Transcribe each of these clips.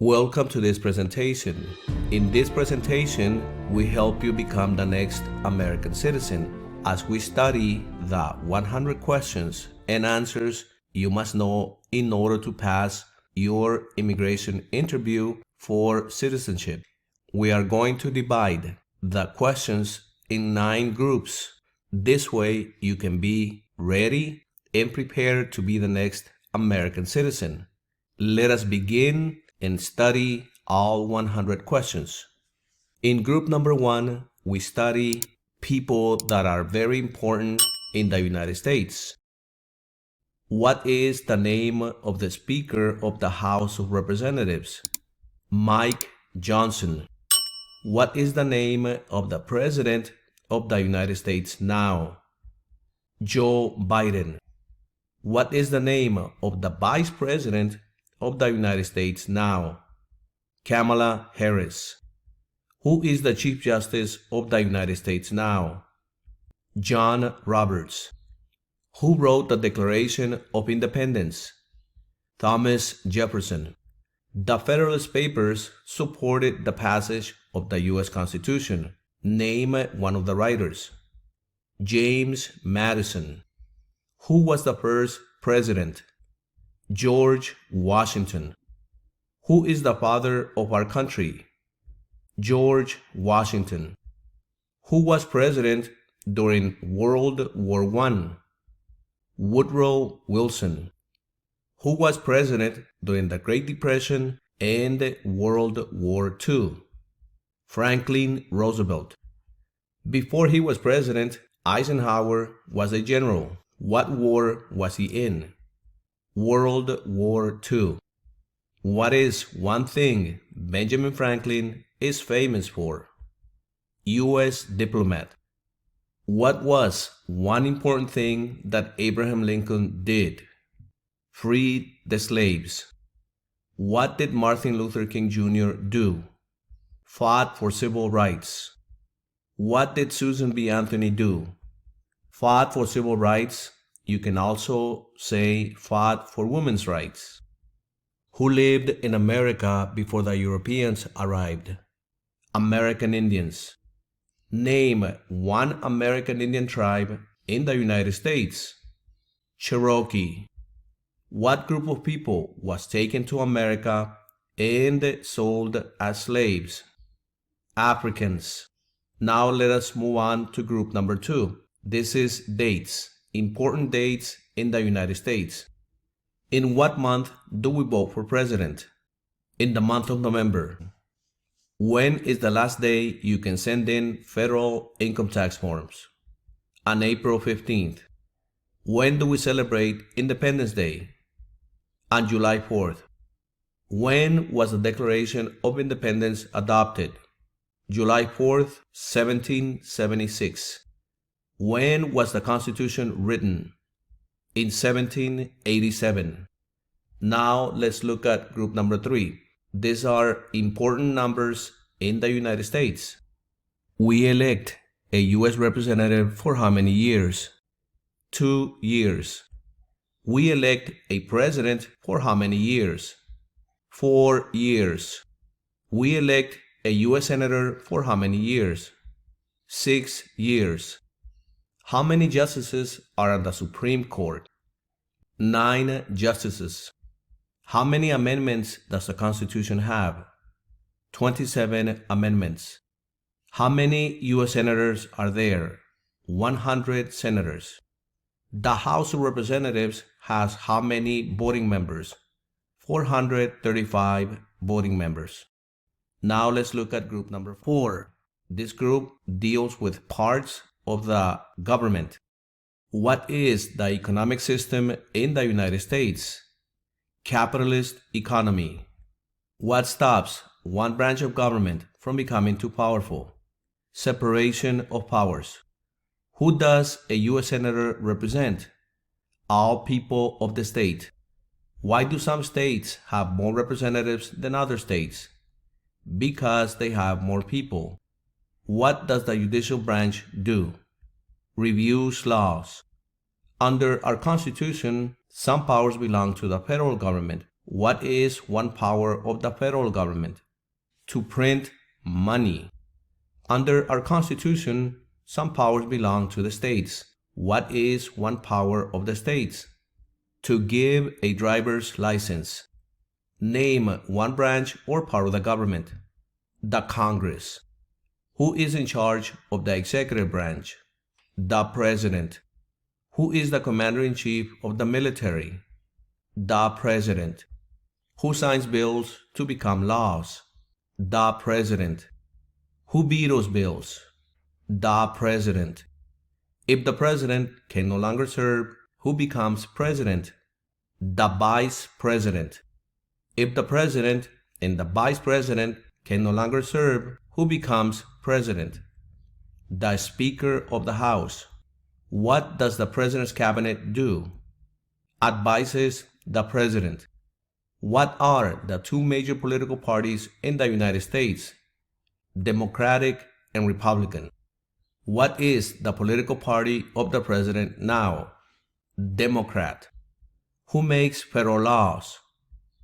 Welcome to this presentation. In this presentation, we help you become the next American citizen as we study the 100 questions and answers you must know in order to pass your immigration interview for citizenship. We are going to divide the questions in 9 groups. This way, you can be ready and prepared to be the next American citizen. Let us begin and study all 100 questions. In group number 1, we study people that are very important in the United States. What is the name of the Speaker of the House of Representatives? Mike Johnson. What is the name of the President of the United States now? Joe Biden. What is the name of the Vice President of the United States now? Kamala Harris. Who is the Chief Justice of the United States now? John Roberts. Who wrote the Declaration of Independence? Thomas Jefferson. The Federalist Papers supported the passage of the U.S. Constitution. Name one of the writers. James Madison. Who was the first president? George Washington. Who is the father of our country? George Washington. Who was president during World War I? Woodrow Wilson. Who was president during the Great Depression and World War II? Franklin Roosevelt. Before he was president, Eisenhower was a general. What war was he in? World War II. What is one thing Benjamin Franklin is famous for? U.S. diplomat. What was one important thing that Abraham Lincoln did? Freed the slaves. What did Martin Luther King Jr. do? Fought for civil rights. What did Susan B. Anthony do? Fought for civil rights. You can also say fought for women's rights. Who lived in America before the Europeans arrived? American Indians. Name one American Indian tribe in the United States. Cherokee. What group of people was taken to America and sold as slaves? Africans. Now let us move on to group number 2. This is dates. Important dates in the United States. In what month do we vote for president? In the month of November. When is the last day you can send in federal income tax forms? On April 15th. When do we celebrate Independence Day? On July 4th. When was the Declaration of Independence adopted? July 4th, 1776. When was the Constitution written? In 1787. Now let's look at group number 3. These are important numbers in the United States. We elect a U.S. representative for how many years? 2 years. We elect a president for how many years? 4 years. We elect a U.S. senator for how many years? 6 years. How many justices are on the Supreme Court? 9 justices. How many amendments does the Constitution have? 27 amendments. How many U.S. senators are there? 100 senators. The House of Representatives has how many voting members? 435 voting members. Now let's look at group number 4. This group deals with parts of the government. What is the economic system in the United States? Capitalist economy. What stops one branch of government from becoming too powerful? Separation of powers. Who does a U.S. Senator represent? All people of the state. Why do some states have more representatives than other states? Because they have more people. What does the judicial branch do? Reviews laws. Under our Constitution, some powers belong to the federal government, What is one power of the federal government? To print money. Under our Constitution, some powers belong to the states. What is one power of the states? To give a driver's license. Name one branch or part of the government. The Congress. Who is in charge of the executive branch? The President. Who is the Commander-in-Chief of the military? The President. Who signs bills to become laws? The President. Who vetoes bills? The President. If the President can no longer serve, who becomes President? The Vice President. If the President and the Vice President can no longer serve, who becomes President? The Speaker of the House. What does the President's Cabinet do? Advises the President. What are the two major political parties in the United States? Democratic and Republican. What is the political party of the President now? Democrat. Who makes federal laws?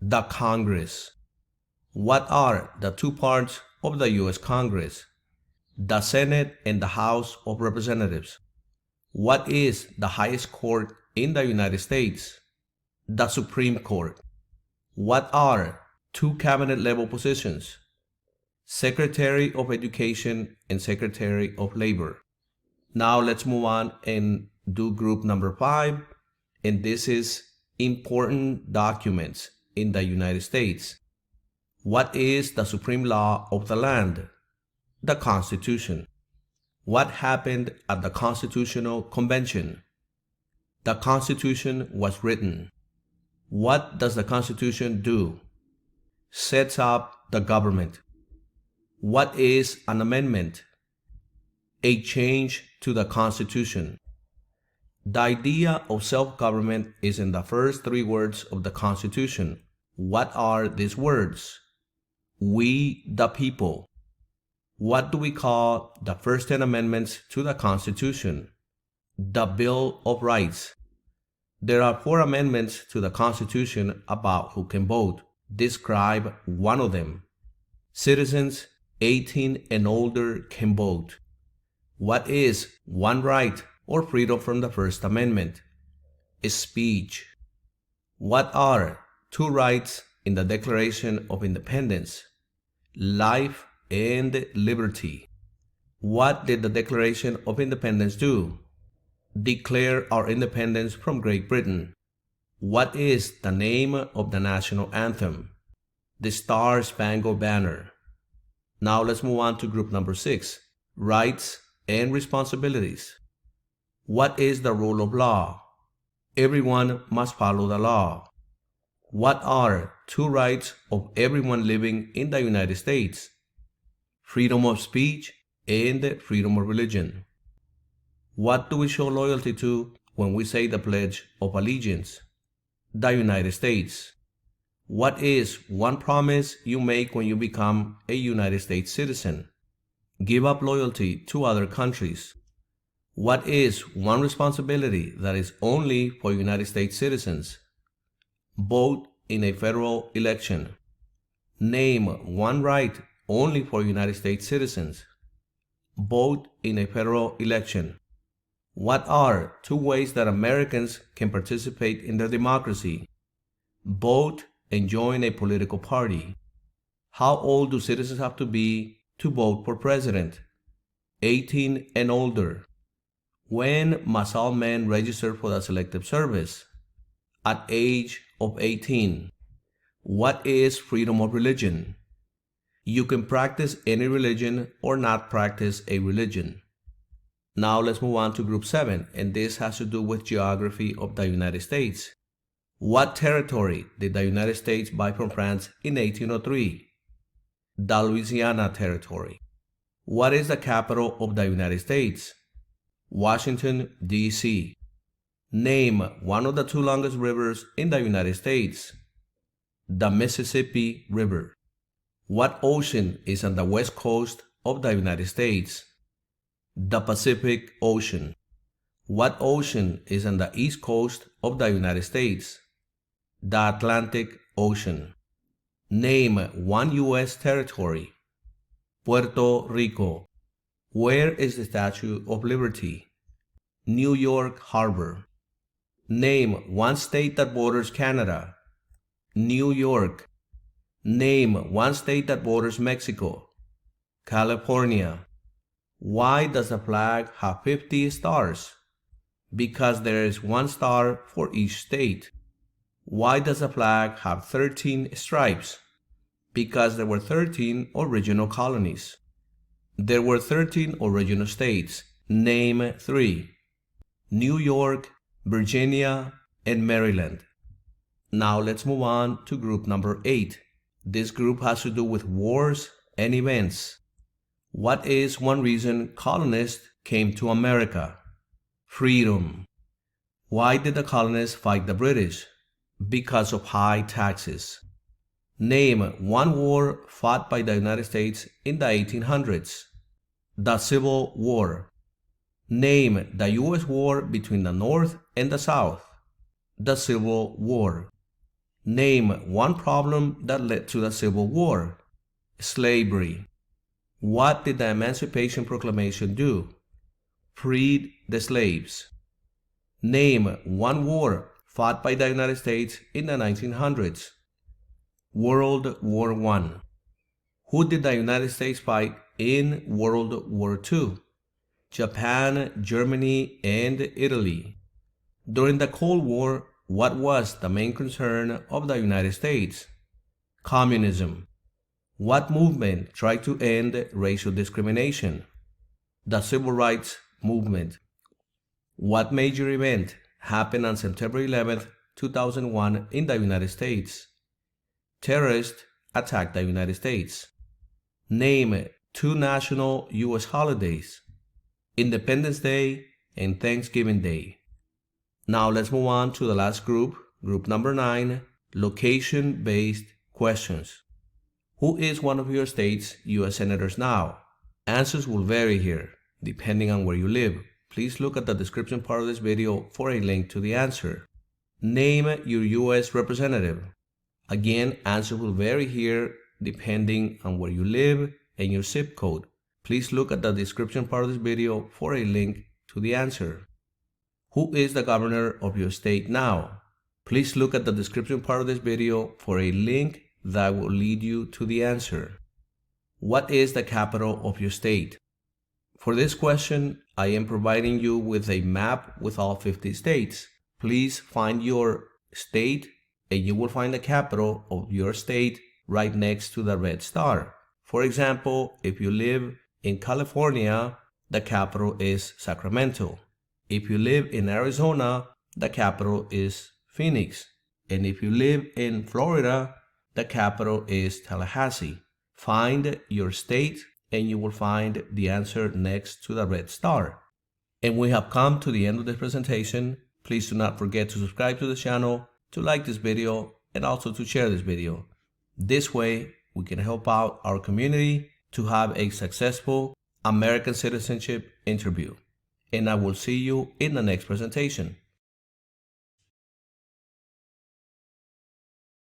The Congress. What are the two parts of the U.S. Congress? The Senate and the House of Representatives. What is the highest court in the United States? The Supreme Court. What are two cabinet-level positions? Secretary of Education and Secretary of Labor. Now let's move on and do group number 5, and this is important documents in the United States. What is the supreme law of the land? The Constitution. What happened at the Constitutional Convention? The Constitution was written. What does the Constitution do? Sets up the government. What is an amendment? A change to the Constitution. The idea of self-government is in the first 3 words of the Constitution. What are these words? We the people. What do we call the first 10 amendments to the Constitution? The Bill of Rights. There are 4 amendments to the Constitution about who can vote. Describe one of them. Citizens 18 and older can vote. What is one right or freedom from the First Amendment? Speech. What are 2 rights in the Declaration of Independence? Life and liberty. What did the Declaration of Independence do? Declare our independence from Great Britain. What is the name of the national anthem? The Star-Spangled Banner. Now let's move on to group number 6, rights and responsibilities. What is the rule of law? Everyone must follow the law. What are 2 rights of everyone living in the United States? Freedom of speech and freedom of religion. What do we show loyalty to when we say the Pledge of Allegiance? The United States. What is one promise you make when you become a United States citizen? Give up loyalty to other countries. What is one responsibility that is only for United States citizens? Vote in a federal election. Name one right only for United States citizens. Vote in a federal election. What are 2 ways that Americans can participate in their democracy? Vote and join a political party. How old do citizens have to be to vote for president? 18 and older. When must all men register for the Selective Service? At age of 18. What is freedom of religion? You can practice any religion or not practice a religion. Now let's move on to group 7, and this has to do with geography of the United States. What territory did the United States buy from France in 1803? The Louisiana Territory. What is the capital of the United States? Washington, D.C. Name one of the 2 longest rivers in the United States. The Mississippi River. What ocean is on the west coast of the United States? The Pacific Ocean. What ocean is on the east coast of the United States? The Atlantic Ocean. Name one U.S. territory. Puerto Rico. Where is the Statue of Liberty? New York Harbor. Name one state that borders Canada. New York. Name one state that borders Mexico. California. Why does the flag have 50 stars? Because there is one star for each state. Why does the flag have 13 stripes? Because there were 13 original colonies. There were 13 original states. Name 3. New York, Virginia, and Maryland. Now let's move on to group number 8. This group has to do with wars and events. What is one reason colonists came to America? Freedom. Why did the colonists fight the British? Because of high taxes. Name one war fought by the United States in the 1800s. The Civil War. Name the U.S. war between the North and the South. The Civil War. Name one problem that led to the Civil War. Slavery. What did the Emancipation Proclamation do? Freed the slaves. Name one war fought by the United States in the 1900s. World War I. Who did the United States fight in World War II? Japan, Germany, and Italy. During the Cold War, what was the main concern of the United States? Communism. What movement tried to end racial discrimination? The Civil Rights Movement. What major event happened on September 11, 2001 in the United States? Terrorists attacked the United States. Name 2 national U.S. holidays. Independence Day and Thanksgiving Day. Now let's move on to the last group, group number 9, location-based questions. Who is one of your state's U.S. senators now? Answers will vary here, depending on where you live. Please look at the description part of this video for a link to the answer. Name your U.S. representative. Again, answers will vary here, depending on where you live and your zip code. Please look at the description part of this video for a link to the answer. Who is the governor of your state now? Please look at the description part of this video for a link that will lead you to the answer. What is the capital of your state? For this question, I am providing you with a map with all 50 states. Please find your state and you will find the capital of your state right next to the red star. For example, if you live in California, the capital is Sacramento. If you live in Arizona, the capital is Phoenix. And if you live in Florida, the capital is Tallahassee. Find your state and you will find the answer next to the red star. And we have come to the end of this presentation. Please do not forget to subscribe to the channel, to like this video, and also to share this video. This way, we can help out our community to have a successful American citizenship interview. And I will see you in the next presentation.